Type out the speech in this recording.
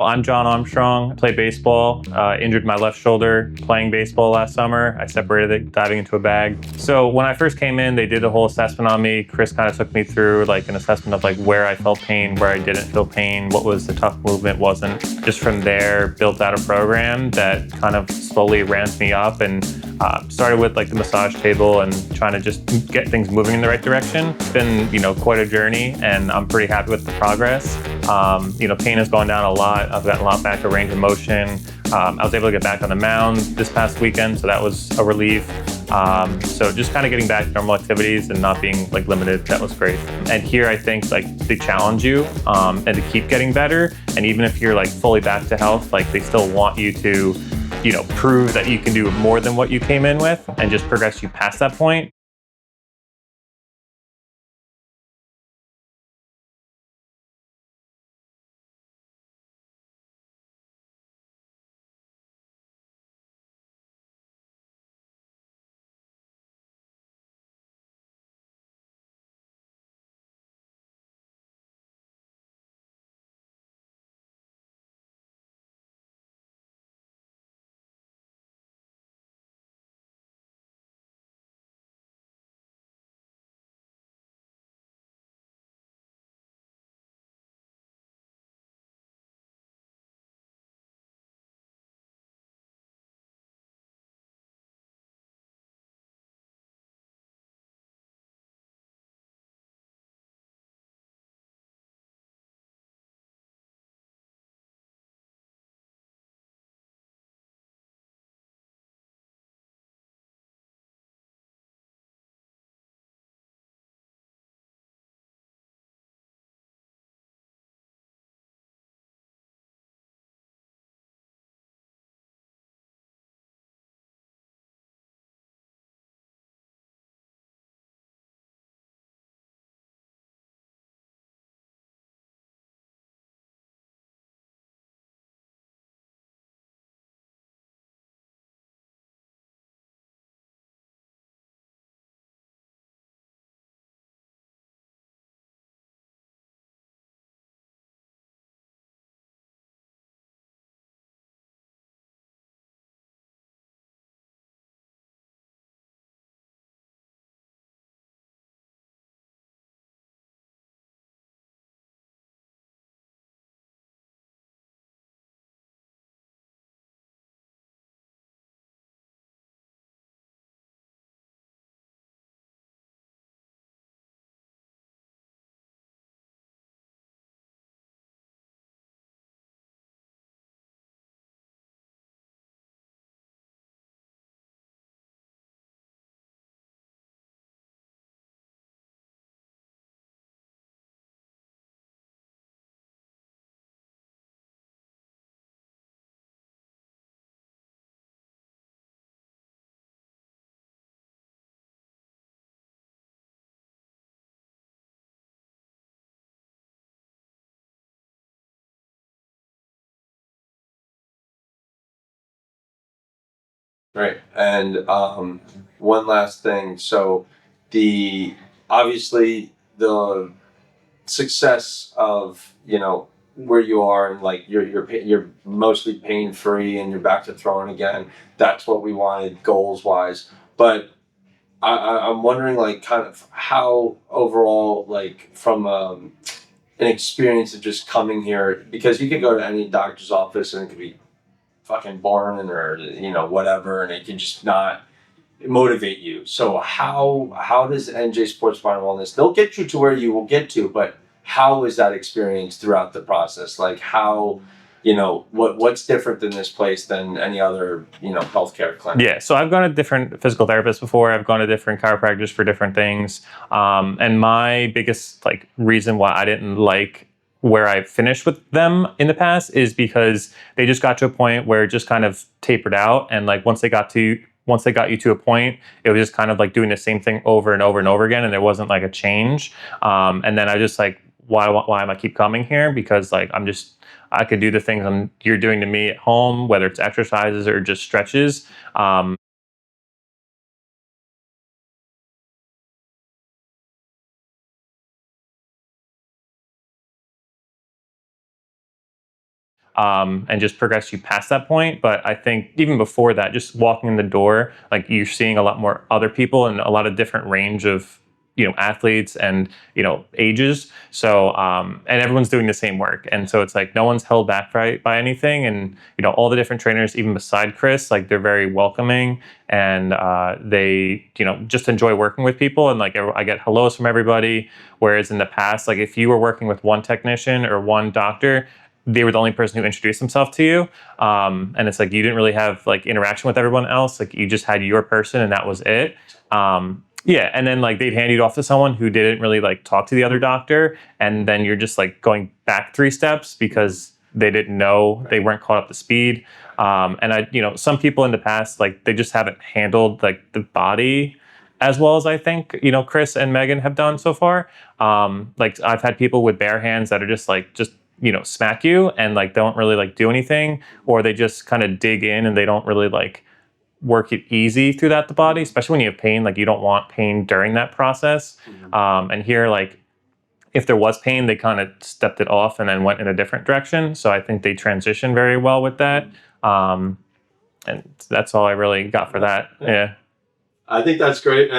Well, I'm John Armstrong. I play baseball. Injured my left shoulder playing baseball last summer. I separated it diving into a bag. So when I first came in, they did a whole assessment on me. Chris kind of took me through like an assessment of like where I felt pain, where I didn't feel pain, what was the tough movement, wasn't. Just from there, built out a program that kind of slowly ramped me up and started with like the massage table and trying to just get things moving in the right direction. It's been, quite a journey, and I'm pretty happy with the progress. Pain has gone down a lot. I've gotten a lot back of range of motion. I was able to get back on the mound this past weekend, so that was a relief. So just kind of getting back to normal activities and not being like limited, that was great. And here I think like they challenge you and to keep getting better. And even if you're like fully back to health, like they still want you to, prove that you can do more than what you came in with and just progress you past that point. Right. And one last thing. So the obviously the success of where you are and like you're mostly pain free and you're back to throwing again. That's what we wanted goals wise. But I'm wondering like kind of how overall like from an experience of just coming here, because you could go to any doctor's office and it could be fucking boring or whatever, and it can just not motivate you. So how does NJ Sports Bar and Wellness, they'll get you to where you will get to, but how is that experience throughout the process? Like how, what's different in this place than any other, healthcare clinic? Yeah, so I've gone to different physical therapists before. I've gone to different chiropractors for different things. And my biggest like reason why I didn't like where I finished with them in the past is because they just got to a point where it just kind of tapered out. And like once they got you to a point, it was just kind of like doing the same thing over and over and over again, and there wasn't like a change. And then I just like, why am I keep coming here? Because like I could do the things you're doing to me at home, whether it's exercises or just stretches. and just progress you past that point. But I think even before that, just walking in the door, like you're seeing a lot more other people and a lot of different range of athletes and ages. So and everyone's doing the same work, and so it's like no one's held back by anything. And all the different trainers, even beside Chris, like they're very welcoming, and they just enjoy working with people. And like I get hellos from everybody. Whereas in the past, like if you were working with one technician or one doctor, they were the only person who introduced himself to you, and it's like you didn't really have like interaction with everyone else. Like you just had your person, and that was it. Yeah, and then like they'd hand you off to someone who didn't really like talk to the other doctor, and then you're just like going back 3 steps because they didn't know, they weren't caught up to speed. And some people in the past, like they just haven't handled like the body as well as I think Chris and Megan have done so far. Like I've had people with bare hands that are just smack you and like don't really like do anything, or they just kind of dig in and they don't really like work it easy throughout the body, especially when you have pain. Like you don't want pain during that process. And here, like if there was pain, they kind of stepped it off and then went in a different direction. So I think they transitioned very well with that. And that's all I really got for that. Yeah. I think that's great.